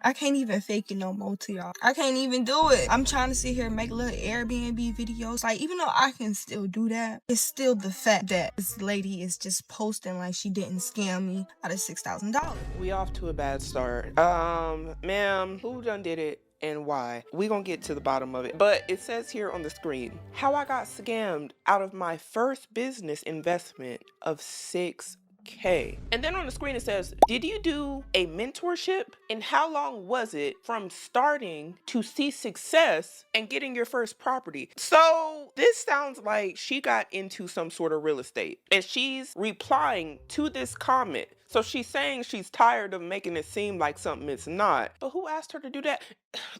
I can't even fake it no more to y'all. I can't even do it. I'm trying to sit here and make little Airbnb videos. Like, even though I can still do that, it's still the fact that this lady is just posting like she didn't scam me out of $6,000. We off to a bad start. Ma'am, who done did it? And why? We gonna get to the bottom of it. But it says here on the screen, how I got scammed out of my first business investment of $6K. And then on the screen it says, did you do a mentorship? And how long was it from starting to see success and getting your first property? So this sounds like she got into some sort of real estate and she's replying to this comment. So she's saying she's tired of making it seem like something it's not. But who asked her to do that?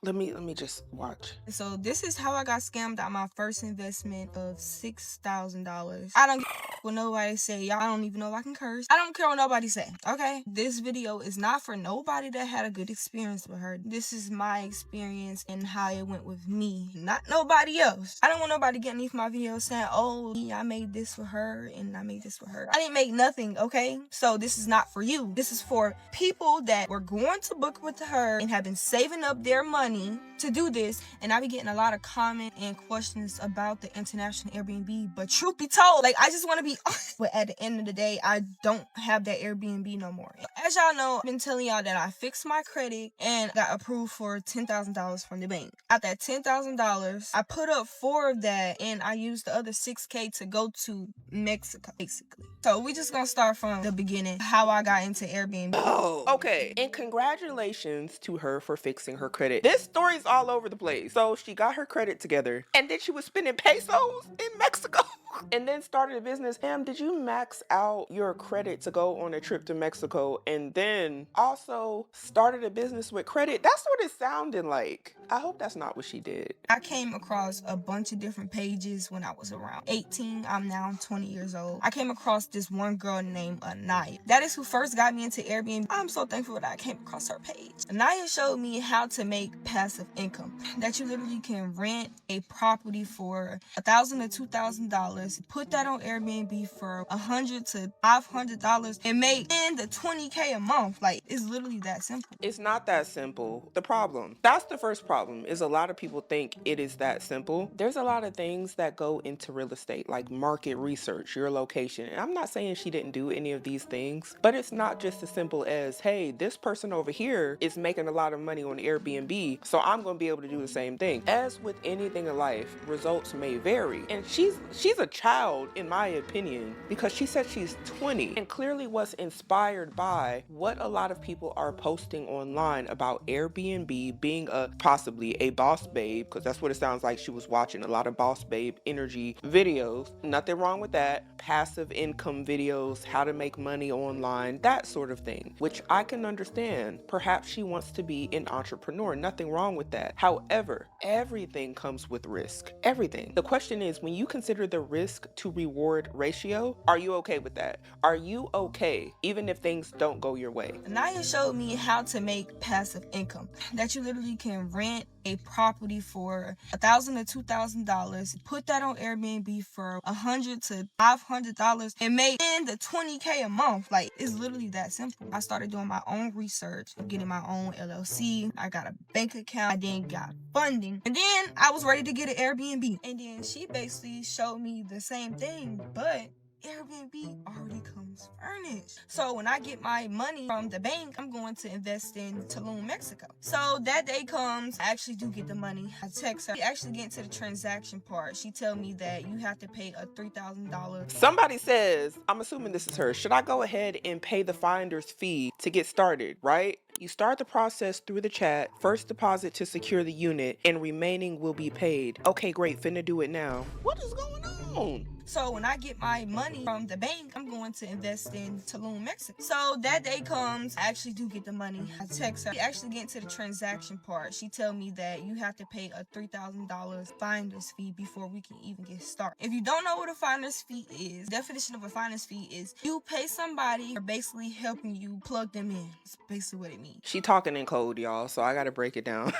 Let me just watch. So this is how I got scammed out my first investment of $6,000. I don't give what nobody say. Y'all don't even know if I can curse. I don't care what nobody say. Okay? This video is not for nobody that had a good experience with her. This is my experience and how it went with me, not nobody else. I don't want nobody getting underneath my video saying, oh, I made this for her and I made this for her. I didn't make nothing, okay? So this is not for you. This is for people that were going to book with her and have been saving up their money to do this. And I be getting a lot of comments and questions about the international Airbnb, but truth be told, like, I just want to be honest. But at the end of the day, I don't have that Airbnb no more. As y'all know, I've been telling y'all that I fixed my credit and got approved for $10,000 from the bank. Out that $10,000, I put up 4 of that and I used the other $6K to go to Mexico, basically. So we just gonna start from the beginning, how I got into Airbnb. Oh, okay. And congratulations to her for fixing her credit. This story's all over the place. So she got her credit together and then she was spending pesos in Mexico. And then started a business. Ma'am, did you max out your credit to go on a trip to Mexico and then also started a business with credit? That's what it sounded like. I hope that's not what she did. I came across a bunch of different pages when I was around 18. I'm now 20 years old. I came across this one girl named Anaya. That is who first got me into Airbnb. I'm so thankful that I came across her page. Anaya showed me how to make passive income. That you literally can rent a property for $1,000 to $2,000, put that on Airbnb for $100 to $500 and make $10 to $20K a month. Like, it's literally that simple. It's not that simple. That's the first problem, is a lot of people think it is that simple. There's a lot of things that go into real estate, like market research, your location. And I'm not saying she didn't do any of these things, but it's not just as simple as, hey, this person over here is making a lot of money on Airbnb, so I'm going to be able to do the same thing. As with anything in life, results may vary. And she's a child, in my opinion, because she said she's 20 and clearly was inspired by what a lot of people are posting online about Airbnb being possibly a boss babe, because that's what it sounds like. She was watching a lot of boss babe energy videos. Nothing wrong with that. Passive income videos, how to make money online, that sort of thing, which I can understand. Perhaps she wants to be an entrepreneur. Nothing wrong with that. However, everything comes with risk. Everything. The question is, when you consider the risk to reward ratio, are you okay with that? Are you okay even if things don't go your way? Anaya showed me how to make passive income. That you literally can rent a property for $1,000 to $2,000, put that on Airbnb for $100 to $500 and make $10 to $20K a month. Like, it's literally that simple. I started doing my own research, getting my own LLC. I got a bank account. I then got funding. And then I was ready to get an Airbnb. And then she basically showed me the same thing, but Airbnb already comes furnished. So when I get my money from the bank, I'm going to invest in Tulum, Mexico. So that day comes, I actually do get the money. I text her. We actually get into the transaction part. She tell me that you have to pay a $3,000. Somebody says, I'm assuming this is her, should I go ahead and pay the finder's fee to get started, right? You start the process through the chat, first deposit to secure the unit, and remaining will be paid. Okay, great, finna do it now. What is going on? So when I get my money from the bank, I'm going to invest in Tulum, Mexico. So that day comes, I actually do get the money. I text her. We actually get into the transaction part. She tell me that you have to pay a $3,000 finder's fee before we can even get started. If you don't know what a finder's fee is, definition of a finder's fee is you pay somebody for basically helping you plug them in. It's basically what it means. She talking in code, y'all, so I gotta break it down.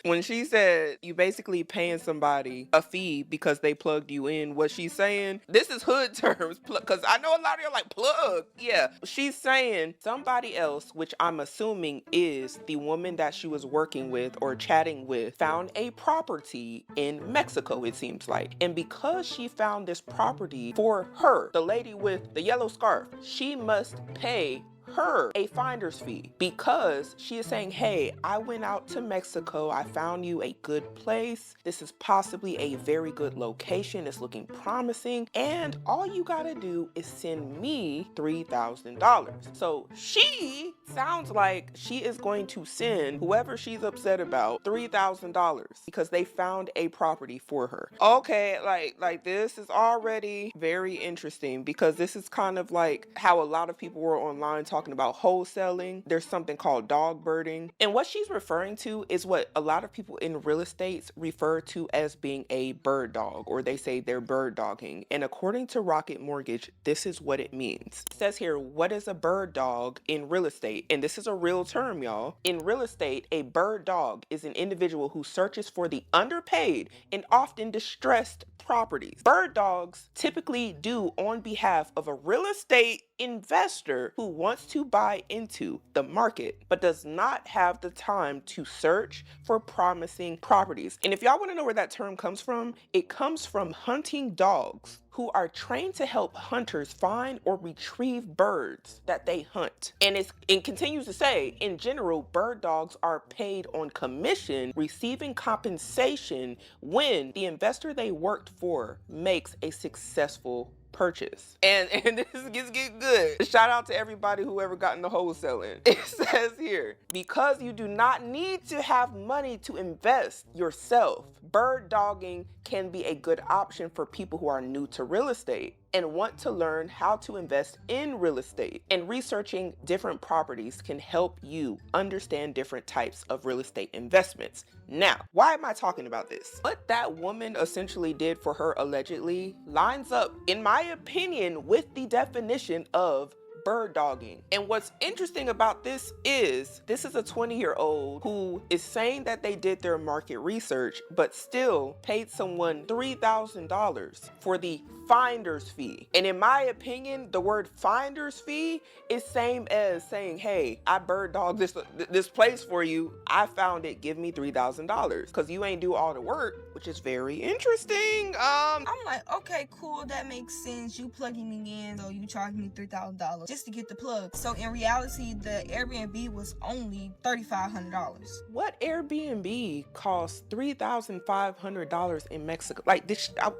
When she said you basically paying somebody a fee because they plugged you in, what she she's saying, this is hood terms, because I know a lot of you are like, plug. Yeah, she's saying somebody else, which I'm assuming is the woman that she was working with or chatting with, found a property in Mexico, it seems like. And because she found this property for her, the lady with the yellow scarf, she must pay her a finder's fee because she is saying, hey, I went out to Mexico, I found you a good place, this is possibly a very good location, it's looking promising, and all you gotta do is send me $3,000. So she sounds like she is going to send whoever she's upset about $3,000 because they found a property for her. Okay, like this is already very interesting because this is kind of like how a lot of people were online talking about wholesaling. There's something called dog birding. And what she's referring to is what a lot of people in real estate refer to as being a bird dog, or they say they're bird dogging. And according to Rocket Mortgage, this is what it means. It says here, what is a bird dog in real estate? And this is a real term, y'all. In real estate, a bird dog is an individual who searches for the underpaid and often distressed properties. Bird dogs typically do on behalf of a real estate investor who wants to buy into the market but does not have the time to search for promising properties. And if y'all want to know where that term comes from, it comes from hunting dogs who are trained to help hunters find or retrieve birds that they hunt. And it continues to say, in general, bird dogs are paid on commission, receiving compensation when the investor they worked for makes a successful purchase. And this gets good. Shout out to everybody who ever gotten the wholesaling. It says here, because you do not need to have money to invest yourself, bird dogging can be a good option for people who are new to real estate and want to learn how to invest in real estate. And researching different properties can help you understand different types of real estate investments. Now, why am I talking about this? What that woman essentially did for her allegedly lines up, in my opinion, with the definition of bird dogging. And what's interesting about this is a 20-year-old who is saying that they did their market research but still paid someone $3,000 for the finder's fee. And in my opinion, the word finder's fee is same as saying, hey, I bird dogged this place for you, I found it, give me $3,000, because you ain't do all the work, which is very interesting. I'm like, okay, cool, that makes sense. You plugging me in, so you charge me $3,000 just to get the plug. So in reality, the Airbnb was only $3,500. What Airbnb costs $3,500 in Mexico? Like,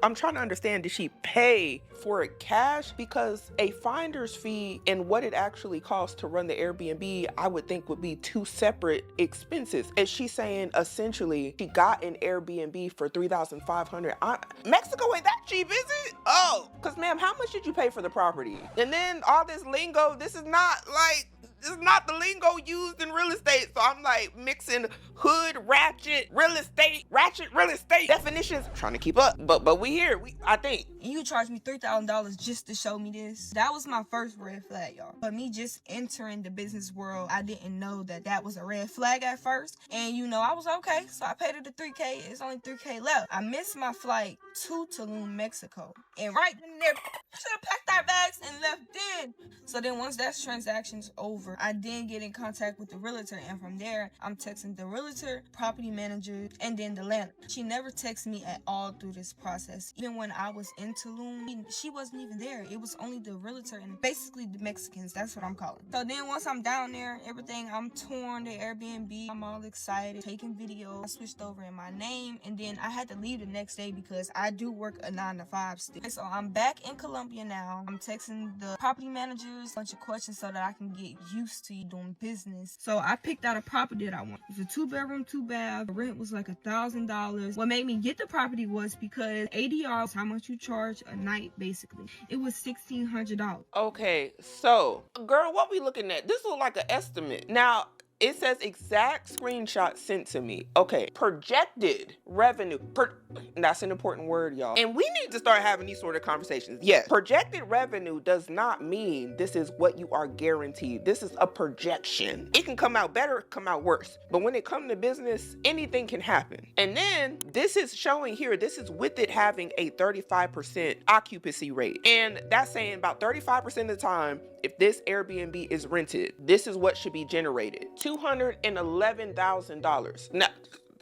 I'm trying to understand, did she pay for it cash? Because a finder's fee and what it actually costs to run the Airbnb, I would think would be two separate expenses. And she's saying essentially she got an Airbnb for $3,500. Mexico ain't that cheap, is it? Oh, because ma'am, how much did you pay for the property? And then all this lingo, this is not the lingo used in real estate. So I'm like mixing hood, ratchet, real estate definitions. I'm trying to keep up. But we here, I think. You charged me $3,000 just to show me this. That was my first red flag, y'all. But me just entering the business world, I didn't know that was a red flag at first. And I was okay. So I paid her the $3K. It's only $3K left. I missed my flight to Tulum, Mexico. And right in there, should have packed our bags and left then. So then once that transaction's over, I then get in contact with the realtor. And from there, I'm texting the realtor, property manager, and then the landlord. She never texted me at all through this process. Even when I was in Tulum, she wasn't even there. It was only the realtor and basically the Mexicans. That's what I'm calling. So then once I'm down there, everything, I'm touring the Airbnb. I'm all excited, taking videos. I switched over in my name, and then I had to leave the next day because I do work a 9-to-5 still. So I'm back in Colombia now. I'm texting the property managers a bunch of questions so that I can get used to doing business. So I picked out a property that I want. It was a 2-bedroom, 2-bath. The rent was like $1,000. What made me get the property was because ADR is how much you charge a night, basically. It was $1,600. Okay, so girl, what we looking at? This looks like an estimate. Now, it says exact screenshot sent to me. Okay, projected revenue. That's an important word, y'all. And we need to start having these sort of conversations. Yes, projected revenue does not mean this is what you are guaranteed. This is a projection. It can come out better, come out worse. But when it comes to business, anything can happen. And then this is showing here, this is with it having a 35% occupancy rate. And that's saying about 35% of the time, if this Airbnb is rented, this is what should be generated. $211,000. Now,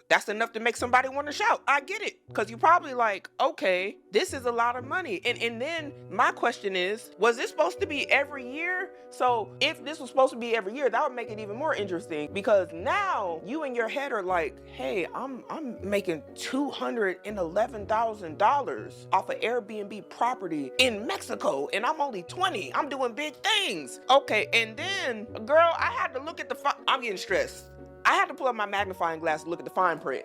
that's enough to make somebody want to shout. I get it. Because you're probably like, okay, this is a lot of money. And then my question is, was this supposed to be every year? So if this was supposed to be every year, that would make it even more interesting, because now you in your head are like, hey, I'm making $211,000 off an Airbnb property in Mexico, and I'm only 20. I'm doing big things. Okay, and then, girl, I had to look at I'm getting stressed. I had to pull up my magnifying glass to look at the fine print.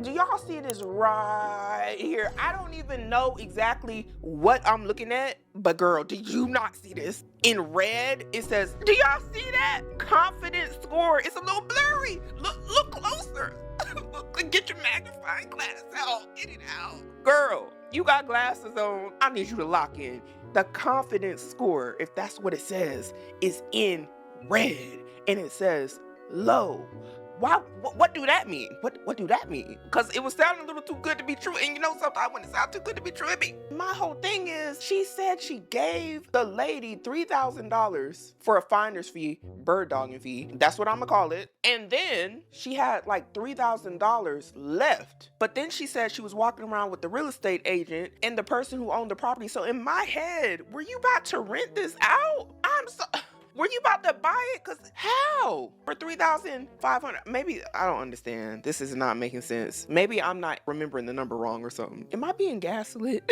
Do y'all see this right here? I don't even know exactly what I'm looking at, but girl, did you not see this? In red, it says, do y'all see that? Confidence score. It's a little blurry. Look closer. Get your magnifying glass out. Get it out. Girl, you got glasses on. I need you to lock in. The confidence score, if that's what it says, is in red. And it says low. Why? What do that mean? What do that mean? Because it was sounding a little too good to be true. And you know, sometimes when it sounds too good to be true, my whole thing is, she said she gave the lady $3,000 for a finder's fee, bird dogging fee. That's what I'm gonna call it. And then she had like $3,000 left. But then she said she was walking around with the real estate agent and the person who owned the property. So in my head, were you about to rent this out? Were you about to buy it? Because how? For $3,500? Maybe, I don't understand. This is not making sense. Maybe I'm not remembering the number wrong or something. Am I being gaslit?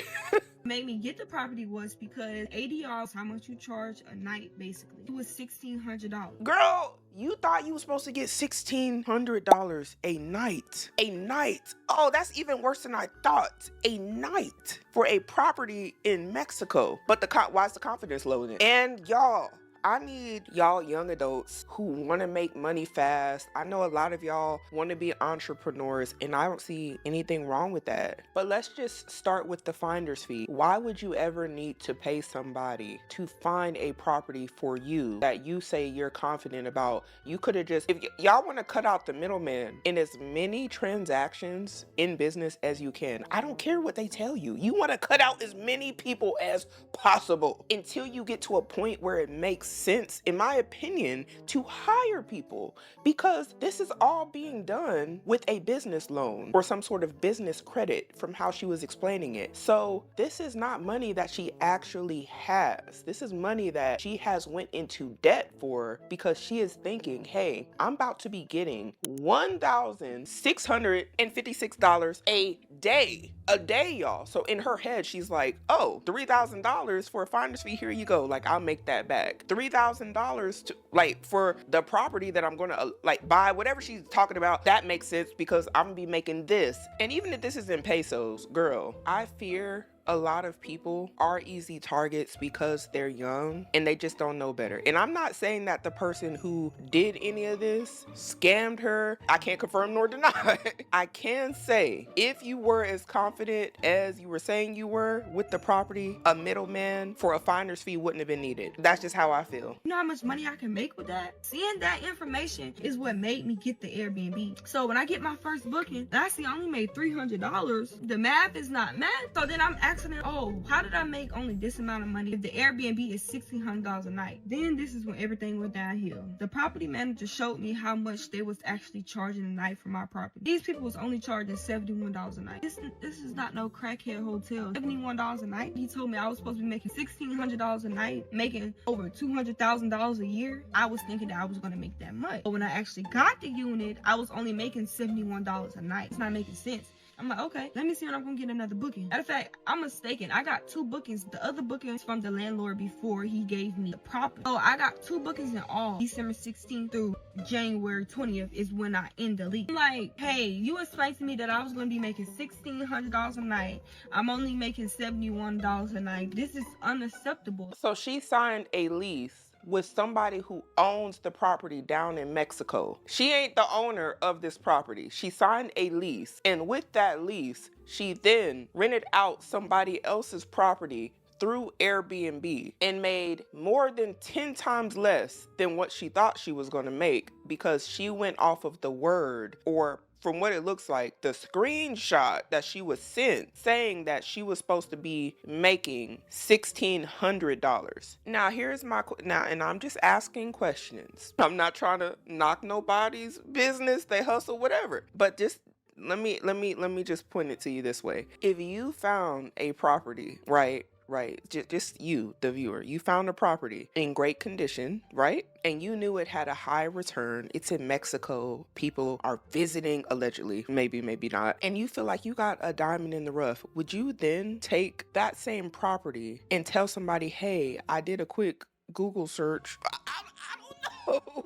Made me get the property was because ADR is how much you charge a night, basically. It was $1,600. Girl, you thought you were supposed to get $1,600 a night. A night. Oh, that's even worse than I thought. A night for a property in Mexico. But why is the confidence low in it? And y'all, I need y'all young adults who want to make money fast. I know a lot of y'all want to be entrepreneurs, and I don't see anything wrong with that. But let's just start with the finder's fee. Why would you ever need to pay somebody to find a property for you that you say you're confident about? You could have just, if y'all want to cut out the middleman in as many transactions in business as you can, I don't care what they tell you. You want to cut out as many people as possible until you get to a point where it makes sense, in my opinion, to hire people, because this is all being done with a business loan or some sort of business credit, from how she was explaining it. So this is not money that she actually has. This is money that she has went into debt for, because she is thinking, hey, I'm about to be getting $1,656 a day, y'all. So in her head, she's like, oh, $3,000 for a finder's fee, here you go. Like, I'll make that back. $3,000 to, like, for the property that I'm gonna buy, whatever she's talking about, that makes sense, because I'm gonna be making this. And even if this is in pesos, girl, I fear a lot of people are easy targets because they're young and they just don't know better. And I'm not saying that the person who did any of this scammed her. I can't confirm nor deny. I can say, if you were as confident as you were saying you were with the property, a middleman for a finder's fee wouldn't have been needed. That's just how I feel. You know how much money I can make with that? Seeing that information is what made me get the Airbnb. So when I get my first booking and I see I only made $300, the math is not math. So then I'm asking, oh, how did I make only this amount of money if the Airbnb is $1,600 a night? Then this is when everything went downhill. The property manager showed me how much they was actually charging a night for my property. These people was only charging $71 a night. This is not no crackhead hotel. $71 a night. He told me I was supposed to be making $1,600 a night, making over $200,000 a year. I was thinking that I was gonna make that much. But when I actually got the unit, I was only making $71 a night. It's not making sense. I'm like, okay, let me see when I'm gonna get another booking. Matter of fact, I'm mistaken. I got 2 bookings. The other bookings from the landlord before he gave me the property. So I got 2 bookings in all. December 16th through January 20th is when I end the lease. I'm like, hey, you explained to me that I was gonna be making $1,600 a night. I'm only making $71 a night. This is unacceptable. So she signed a lease with somebody who owns the property down in Mexico. She ain't the owner of this property. She signed a lease, and with that lease, she then rented out somebody else's property through Airbnb and made more than 10 times less than what she thought she was going to make, because she went off of the word, or from what it looks like, the screenshot that she was sent saying that she was supposed to be making $1,600. Now, here's my and I'm just asking questions. I'm not trying to knock nobody's business, they hustle, whatever. But just let me just point it to you this way. If you found a property, right, just you, the viewer, you found a property in great condition, right? And you knew it had a high return. It's in Mexico. People are visiting, allegedly, maybe not. And you feel like you got a diamond in the rough. Would you then take that same property and tell somebody, hey, I did a quick Google search. I don't know.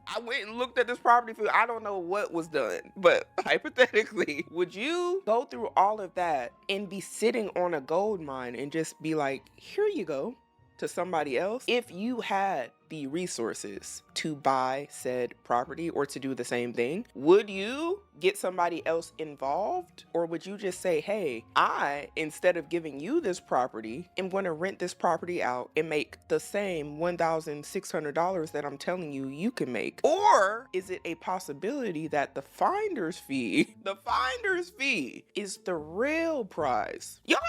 I went and looked at this property for, I don't know what was done, but hypothetically, would you go through all of that and be sitting on a gold mine and just be like, here you go, to somebody else? If you had the resources to buy said property or to do the same thing, would you get somebody else involved? Or would you just say, hey, I, instead of giving you this property, am going to rent this property out and make the same $1,600 that I'm telling you you can make? Or is it a possibility that the finder's fee is the real prize? Y'all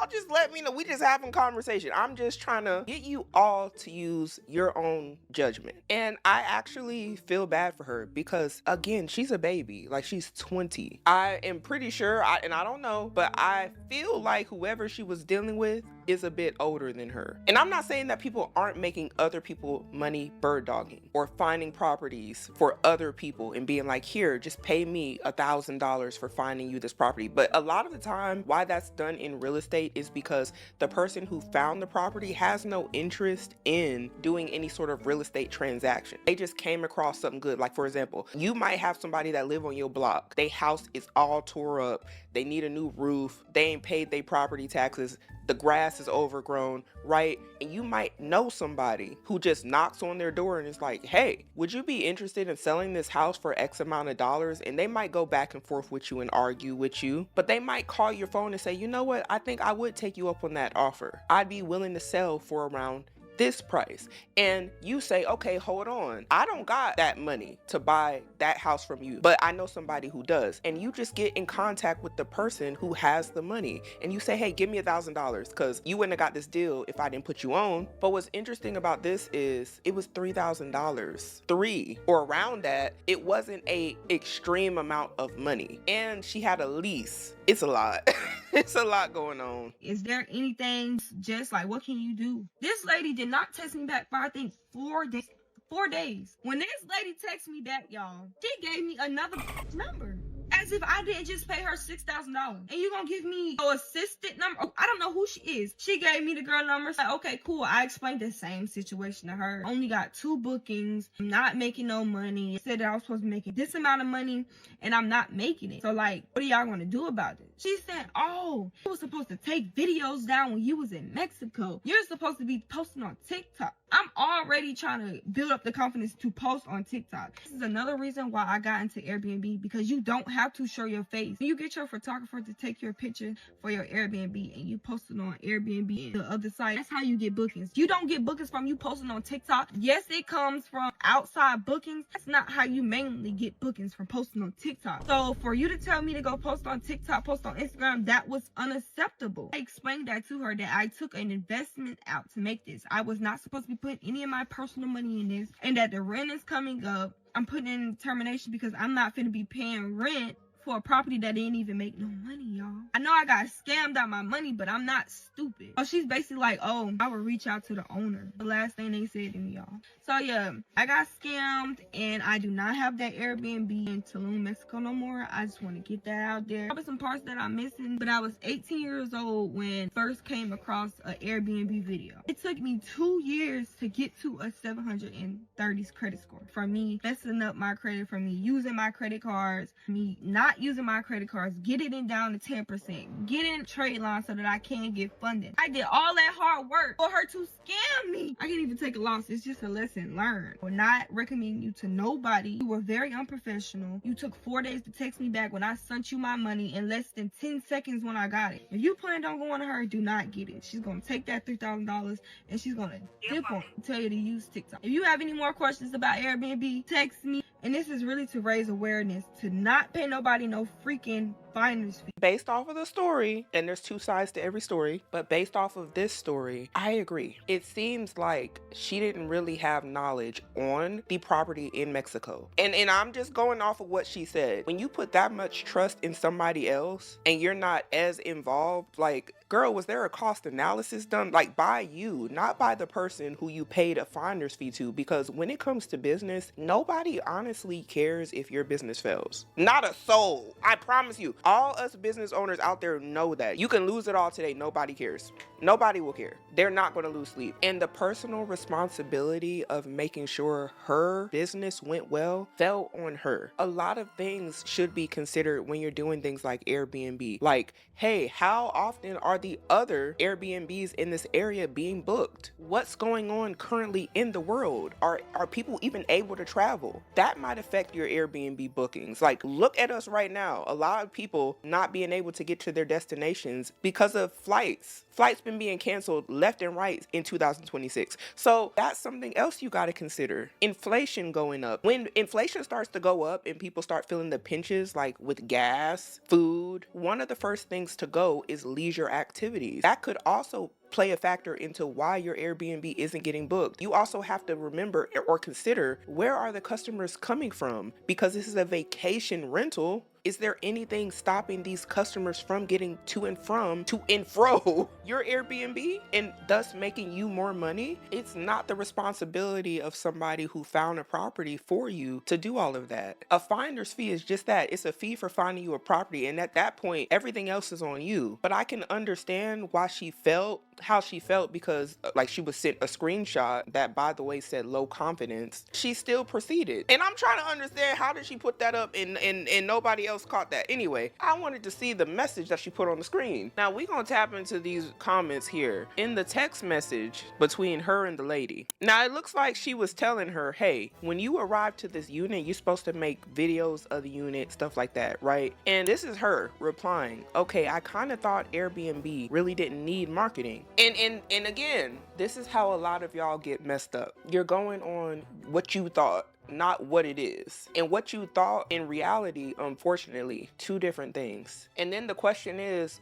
just let me know. We just having conversation. I'm just trying to get you all to use your own judgment. And I actually feel bad for her, because again, she's a baby. Like, she's 20. I am pretty sure, and I don't know, but I feel like whoever she was dealing with is a bit older than her. And I'm not saying that people aren't making other people money bird dogging or finding properties for other people and being like, here, just pay me $1,000 for finding you this property. But a lot of the time, why that's done in real estate is because the person who found the property has no interest in doing any sort of real estate transaction. They just came across something good. Like, for example, you might have somebody that live on your block. Their house is all tore up. They need a new roof. They ain't paid their property taxes. The grass is overgrown, right? And you might know somebody who just knocks on their door and is like, hey, would you be interested in selling this house for X amount of dollars? And they might go back and forth with you and argue with you, but they might call your phone and say, you know what? I think I would take you up on that offer. I'd be willing to sell for around this price. And you say, okay, hold on, I don't got that money to buy that house from you, but I know somebody who does. And you just get in contact with the person who has the money and you say, hey, give me $1,000, because you wouldn't have got this deal if I didn't put you on. But what's interesting about this is it was $3,000, or around that. It wasn't a extreme amount of money, and she had a lease. It's a lot. It's a lot going on. Is there anything, just like, what can you do? This lady did not text me back for, I think, 4 days. 4 days. When this lady texted me back, y'all, she gave me another number. As if I didn't just pay her $6,000. And you gonna give me an assistant number? Oh, I don't know who she is. She gave me the girl number. Like, okay, cool. I explained the same situation to her. Only got 2 bookings. I'm not making no money. Said that I was supposed to be making this amount of money, and I'm not making it. So, like, what are y'all gonna do about it? She said, oh, you was supposed to take videos down when you was in Mexico. You're supposed to be posting on TikTok. I'm already trying to build up the confidence to post on TikTok. This is another reason why I got into Airbnb, because you don't have to show your face. You get your photographer to take your picture for your Airbnb and you post it on Airbnb and the other site. That's how you get bookings. You don't get bookings from you posting on TikTok. Yes, it comes from outside bookings. That's not how you mainly get bookings, from posting on TikTok. So for you to tell me to go post on TikTok, post on Instagram, that was unacceptable. I explained that to her, that I took an investment out to make this. I was not supposed to be putting any of my personal money in this, and that the rent is coming up. I'm putting in termination because I'm not finna be paying rent for a property that didn't even make no money, y'all. I know I got scammed out my money, but I'm not stupid. So she's basically like, oh, I will reach out to the owner. The last thing they said to me, y'all. So yeah, I got scammed, and I do not have that Airbnb in Tulum, Mexico no more. I just want to get that out there. Probably some parts that I'm missing, but I was 18 years old when I first came across an Airbnb video. It took me 2 years to get to a 730 credit score. From me messing up my credit, from me using my credit cards, me not not using my credit cards, get it in down to 10%, get in trade line so that I can get funding. I did all that hard work for her to scam me. I can't even take a loss. It's just a lesson learned. I will not recommend you to nobody. You were very unprofessional. You took 4 days to text me back when I sent you my money in less than 10 seconds when I got it. If you plan on going to her, do not get it. She's going to take that $3,000 and she's going to dip on it, tell you to use TikTok. If you have any more questions about Airbnb, text me. And this is really to raise awareness to not pay nobody no freaking finder's fee. Based off of the story, and there's two sides to every story, but based off of this story, I agree. It seems like she didn't really have knowledge on the property in Mexico. And I'm just going off of what she said. When you put that much trust in somebody else and you're not as involved, like, girl, was there a cost analysis done? Like, by you, not by the person who you paid a finder's fee to? Because when it comes to business, nobody honestly cares if your business fails. Not a soul. I promise you. All us business owners out there know that. You can lose it all today. Nobody cares. Nobody will care. They're not going to lose sleep. And the personal responsibility of making sure her business went well fell on her. A lot of things should be considered when you're doing things like Airbnb. Like, hey, how often are the other Airbnbs in this area being booked? What's going on currently in the world? Are people even able to travel? That might affect your Airbnb bookings. Like, look at us right now. A lot of people not being able to get to their destinations because of flights. Flights been being canceled left and right in 2026. So that's something else you got to consider. Inflation going up. When inflation starts to go up and people start feeling the pinches, like with gas, food, one of the first things to go is leisure activities. That could also play a factor into why your Airbnb isn't getting booked. You also have to remember or consider, where are the customers coming from? Because this is a vacation rental. Is there anything stopping these customers from getting to and fro your Airbnb and thus making you more money? It's not the responsibility of somebody who found a property for you to do all of that. A finder's fee is just that. It's a fee for finding you a property. And at that point, everything else is on you. But I can understand why she felt how she felt, because like she was sent a screenshot that, by the way, said low confidence. She still proceeded. And I'm trying to understand, how did she put that up and nobody else caught that? Anyway, I wanted to see the message that she put on the screen. Now we're gonna tap into these comments here in the text message between her and the lady. Now it looks like she was telling her, hey, when you arrive to this unit, you're supposed to make videos of the unit, stuff like that, right? And this is her replying, okay, I kind of thought Airbnb really didn't need marketing. And again, this is how a lot of y'all get messed up. You're going on what you thought, not what it is. And what you thought in reality, unfortunately, two different things. And then the question is,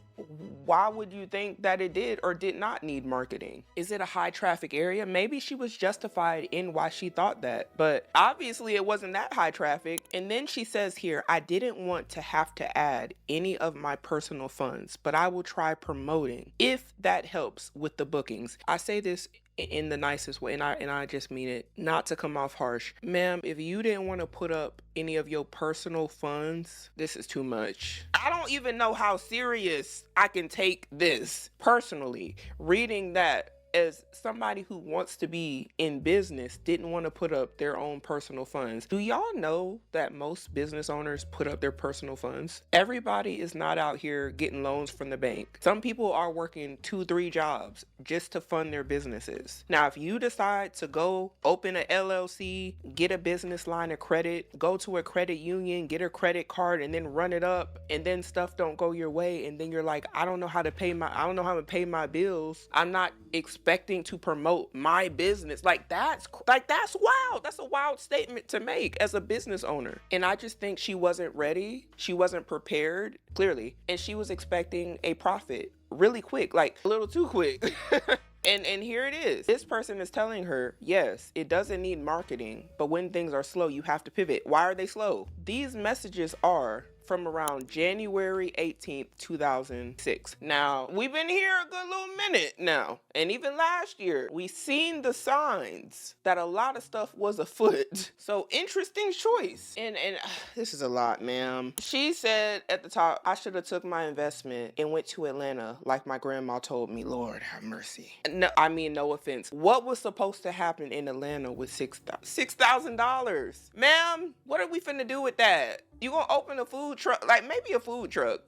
why would you think that it did or did not need marketing? Is it a high traffic area? Maybe she was justified in why she thought that, but obviously it wasn't that high traffic. And then she says here, I didn't want to have to add any of my personal funds, but I will try promoting if that helps with the bookings. I say this in the nicest way, and I just mean it, not to come off harsh. Ma'am, if you didn't want to put up any of your personal funds, this is too much. I don't even know how serious I can take this personally. Reading that as somebody who wants to be in business didn't want to put up their own personal funds. Do y'all know that most business owners put up their personal funds? Everybody is not out here getting loans from the bank. Some people are working 2-3 jobs just to fund their businesses. Now, if you decide to go open an LLC, get a business line of credit, go to a credit union, get a credit card, and then run it up, and then stuff don't go your way, and then you're like, I don't know how to pay my bills. I'm not expecting to promote my business. That's wild. That's a wild statement to make as a business owner. And I just think she wasn't ready. She wasn't prepared, clearly. And she was expecting a profit really quick, like a little too quick. And here it is. This person is telling her, yes, it doesn't need marketing, but when things are slow, you have to pivot. Why are they slow? These messages are from around January 18th, 2006. Now, we've been here a good little minute now. And even last year, we seen the signs that a lot of stuff was afoot. So interesting choice. And this is a lot, ma'am. She said at the top, I should have took my investment and went to Atlanta like my grandma told me. Lord have mercy. No, I mean, no offense. What was supposed to happen in Atlanta with $6,000? Ma'am, what are we finna do with that? You gonna open a food truck, like maybe a food truck.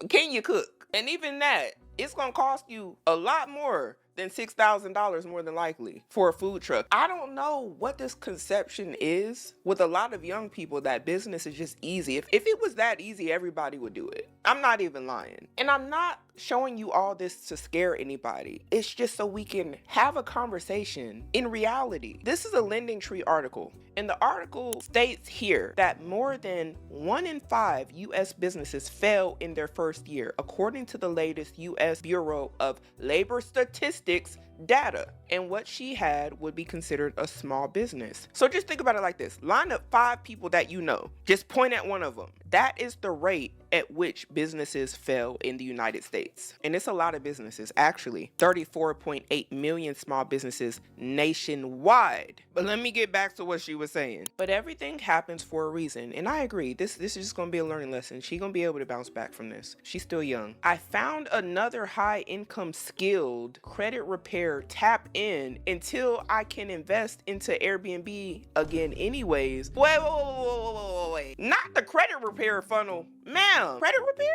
Can you cook? And even that, it's gonna cost you a lot more than $6,000 more than likely for a food truck. I don't know what this conception is with a lot of young people that business is just easy. If it was that easy, everybody would do it. I'm not even lying. And I'm not showing you all this to scare anybody. It's just so we can have a conversation in reality. This is a Lending Tree article. And the article states here that more than 1 in 5 U.S. businesses fail in their first year, according to the latest U.S. Bureau of Labor Statistics data. And what she had would be considered a small business. So just think about it like this. Line up 5 people that you know. Just point at one of them. That is the rate at which businesses fail in the United States. And it's a lot of businesses, actually. 34.8 million small businesses nationwide. But let me get back to what she was saying. But everything happens for a reason. And I agree. This is just going to be a learning lesson. She's going to be able to bounce back from this. She's still young. I found another high income skilled credit repair tap in until I can invest into Airbnb again anyways. Wait. Not the credit repair funnel. Ma'am, credit repair?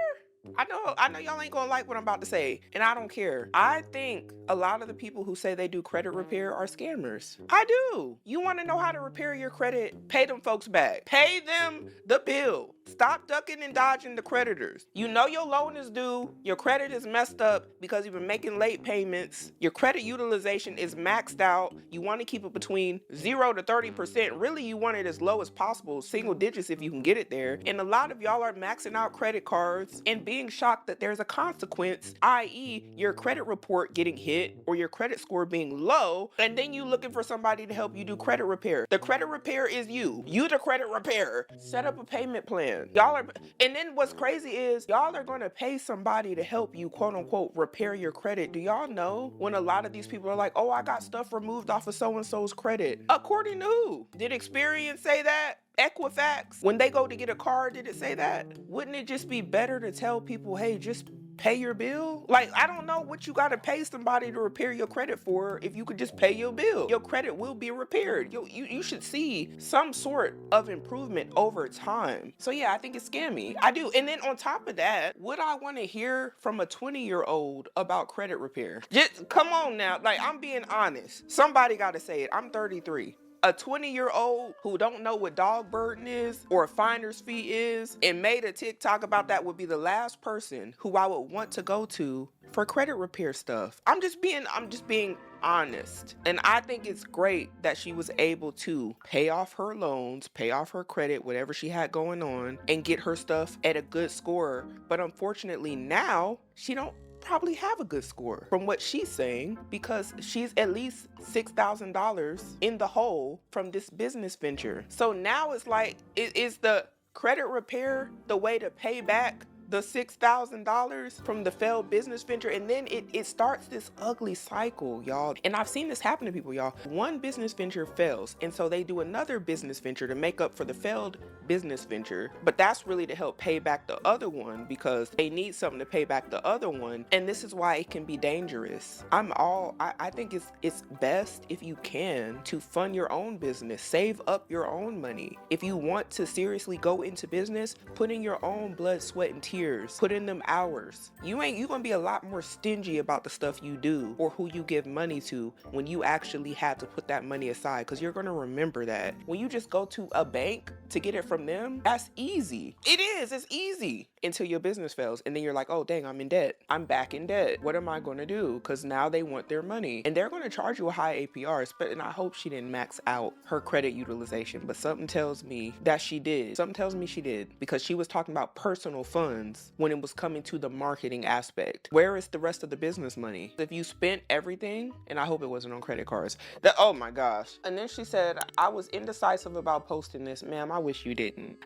I know y'all ain't gonna like what I'm about to say, and I don't care. I think a lot of the people who say they do credit repair are scammers. I do. You wanna know how to repair your credit? Pay them folks back. Pay them the bill. Stop ducking and dodging the creditors. You know your loan is due, your credit is messed up because you've been making late payments, your credit utilization is maxed out, you wanna keep it between 0 to 30%. Really, you want it as low as possible, single digits if you can get it there. And a lot of y'all are maxing out credit cards and being shocked that there's a consequence, i.e. your credit report getting hit or your credit score being low, and then you looking for somebody to help you do credit repair. The credit repair is you. You the credit repairer. Set up a payment plan. And then what's crazy is y'all are going to pay somebody to help you, quote unquote, repair your credit. Do y'all know when a lot of these people are like, oh, I got stuff removed off of so-and-so's credit? According to who? Did Experience say that? Equifax? When they go to get a car, did it say that? Wouldn't it just be better to tell people, hey, just pay your bill? Like, I don't know what you gotta pay somebody to repair your credit for if you could just pay your bill. Your credit will be repaired. You should see some sort of improvement over time. So yeah, I think it's scammy. I do. And then on top of that, would I want to hear from a 20-year-old about credit repair? Just come on now. Like, I'm being honest. Somebody gotta say it. I'm 33. A 20-year-old who don't know what dog burden is or a finder's fee is and made a TikTok about that would be the last person who I would want to go to for credit repair stuff. I'm just being honest. And I think it's great that she was able to pay off her loans, pay off her credit, whatever she had going on, and get her stuff at a good score. But unfortunately now she don't probably have a good score from what she's saying, because she's at least $6,000 in the hole from this business venture. So now it's like, is the credit repair the way to pay back the $6,000 from the failed business venture? And then it starts this ugly cycle, y'all. And I've seen this happen to people, y'all. One business venture fails, and so they do another business venture to make up for the failed business venture. But that's really to help pay back the other one because they need something to pay back the other one. And this is why it can be dangerous. I think it's best if you can to fund your own business, save up your own money. If you want to seriously go into business, put in your own blood, sweat, and tears. Put in them hours. You gonna be a lot more stingy about the stuff you do or who you give money to when you actually have to put that money aside, because you're gonna remember that. When you just go to a bank to get it from them, that's easy. It's easy until your business fails, and then you're like, oh dang, I'm in debt. I'm back in debt. What am I gonna do? Because now they want their money, and they're gonna charge you a high APR. And I hope she didn't max out her credit utilization, but something tells me that she did. Something tells me she did, because she was talking about personal funds when it was coming to the marketing aspect. Where is the rest of the business money? If you spent everything, and I hope it wasn't on credit cards, oh my gosh. And then she said, I was indecisive about posting this. Ma'am, I wish you didn't.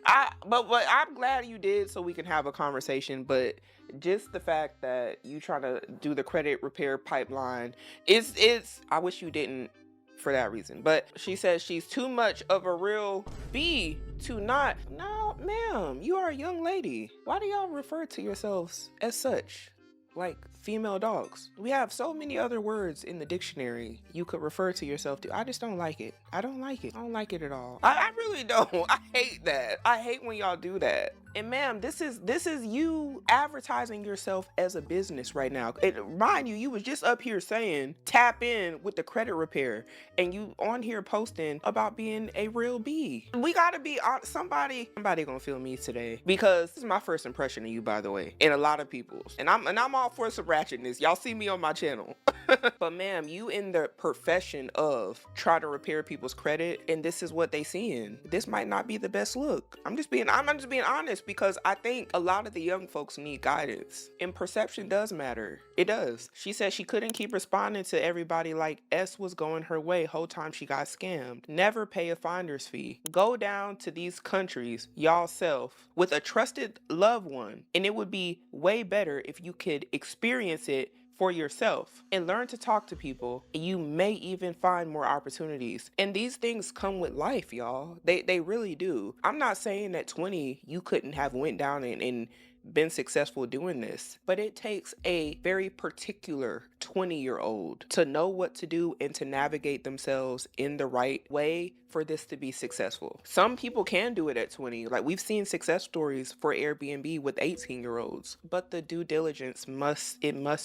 But I'm glad you did, so we can have a conversation. But just the fact that you trying to do the credit repair pipeline I wish you didn't for that reason. But she says she's too much of a real B to not. No, ma'am, you are a young lady. Why do y'all refer to yourselves as such? like female dogs. We have so many other words in the dictionary you could refer to yourself to. I just don't like it. I don't like it. I don't like it at all. I really don't. I hate that. I hate when y'all do that. And ma'am, this is you advertising yourself as a business right now. And mind you, you was just up here saying tap in with the credit repair, and you on here posting about being a real bee. We gotta be on somebody gonna feel me today, because this is my first impression of you, by the way, and a lot of people's. And I'm all for some ratchetness. Y'all see me on my channel. But ma'am, you in the profession of trying to repair people's credit, and this is what they seeing. This might not be the best look. I'm just being honest, because I think a lot of the young folks need guidance, and perception does matter. It does. She said she couldn't keep responding to everybody like S was going her way whole time she got scammed. Never pay a finder's fee. Go down to these countries y'all self with a trusted loved one, and it would be way better if you could experience it for yourself and learn to talk to people. You may even find more opportunities. And these things come with life, y'all. They really do. I'm not saying at 20 you couldn't have went down and been successful doing this, but it takes a very particular 20-year-old to know what to do and to navigate themselves in the right way for this to be successful. Some people can do it at 20. Like, we've seen success stories for Airbnb with 18-year-olds, but the due diligence must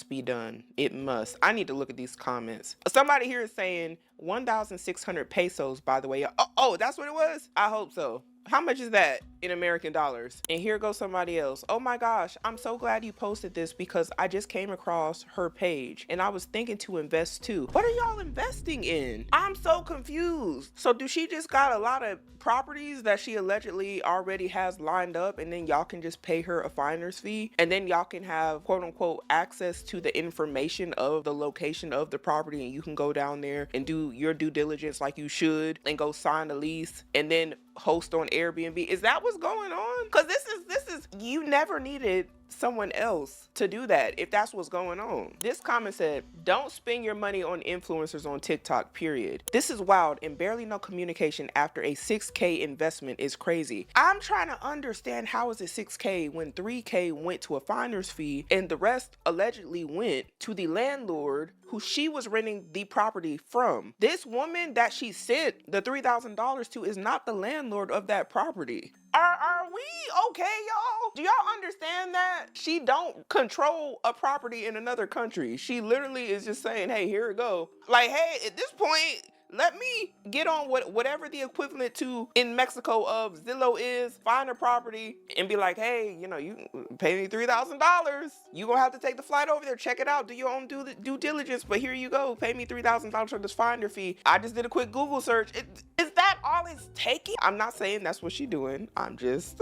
be done. It must. I need to look at these comments. Somebody here is saying 1,600 pesos, by the way. Oh, that's what it was? I hope so. How much is that in American dollars? And here goes somebody else. Oh my gosh, I'm so glad you posted this, because I just came across her page and I was thinking to invest too. What are y'all investing in? I'm so confused. So do she just got a lot of properties that she allegedly already has lined up, and then y'all can just pay her a finder's fee, and then y'all can have quote unquote access to the information of the location of the property, and you can go down there and do your due diligence like you should and go sign a lease and then host on Airbnb? Is that what's going on? Because this is you never needed someone else to do that if that's what's going on. This comment said, don't spend your money on influencers on TikTok, period. This is wild, and barely no communication after a 6K investment is crazy. I'm trying to understand, how is it 6K when 3K went to a finder's fee and the rest allegedly went to the landlord who she was renting the property from? This woman that she sent the $3,000 to is not the landlord of that property. Are we okay, y'all? Do y'all understand that? She don't control a property in another country. She literally is just saying, hey, here it go. Like, hey, at this point, let me get on whatever the equivalent to in Mexico of Zillow is, find a property and be like, hey, you pay me $3,000. You gonna have to take the flight over there, check it out, do your own due diligence, but here you go, pay me $3,000 for this finder fee. I just did a quick Google search. Is that all it's taking? I'm not saying that's what she's doing. I'm just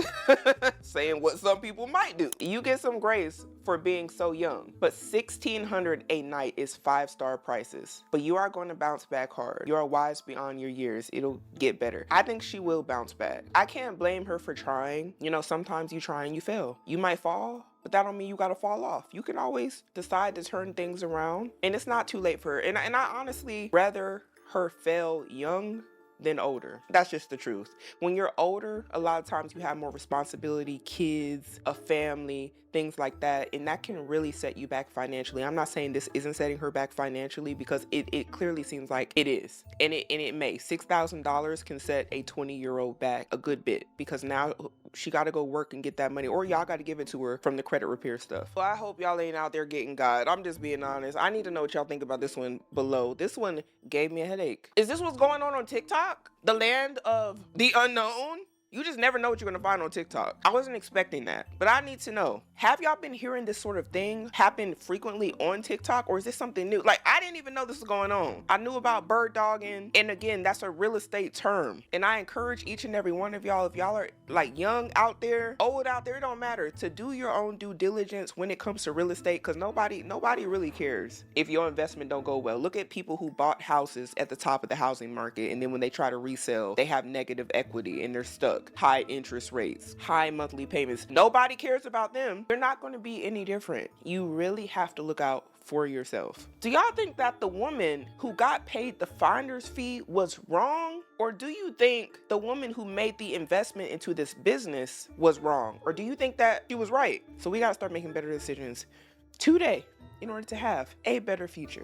saying what some people might do. You get some grace for being so young, but $1,600 a night is 5-star prices. But you are going to bounce back hard. You are wise beyond your years. It'll get better. I think she will bounce back. I can't blame her for trying. Sometimes you try and you fail. You might fall, but that don't mean you gotta fall off. You can always decide to turn things around, and it's not too late for her. And I honestly rather her fail young than older. That's just the truth. When you're older, a lot of times you have more responsibility, kids, a family, things like that, and that can really set you back financially. I'm not saying this isn't setting her back financially, because it clearly seems like it is. And it may. $6,000 can set a 20-year-old back a good bit, because now she got to go work and get that money, or y'all got to give it to her from the credit repair stuff. Well, I hope y'all ain't out there getting God. I'm just being honest. I need to know what y'all think about this one below. This one gave me a headache. Is this what's going on TikTok? The land of the unknown? You just never know what you're gonna find on TikTok. I wasn't expecting that, but I need to know. Have y'all been hearing this sort of thing happen frequently on TikTok, or is this something new? Like, I didn't even know this was going on. I knew about bird dogging, and again, that's a real estate term. And I encourage each and every one of y'all, if y'all are like young out there, old out there, it don't matter, to do your own due diligence when it comes to real estate, because nobody really cares if your investment don't go well. Look at people who bought houses at the top of the housing market, and then when they try to resell, they have negative equity and they're stuck. High interest rates, high monthly payments. Nobody cares about them. They're not going to be any different. You really have to look out for yourself. Do y'all think that the woman who got paid the finder's fee was wrong? Or do you think the woman who made the investment into this business was wrong? Or do you think that she was right? So we got to start making better decisions. today in order to have a better future.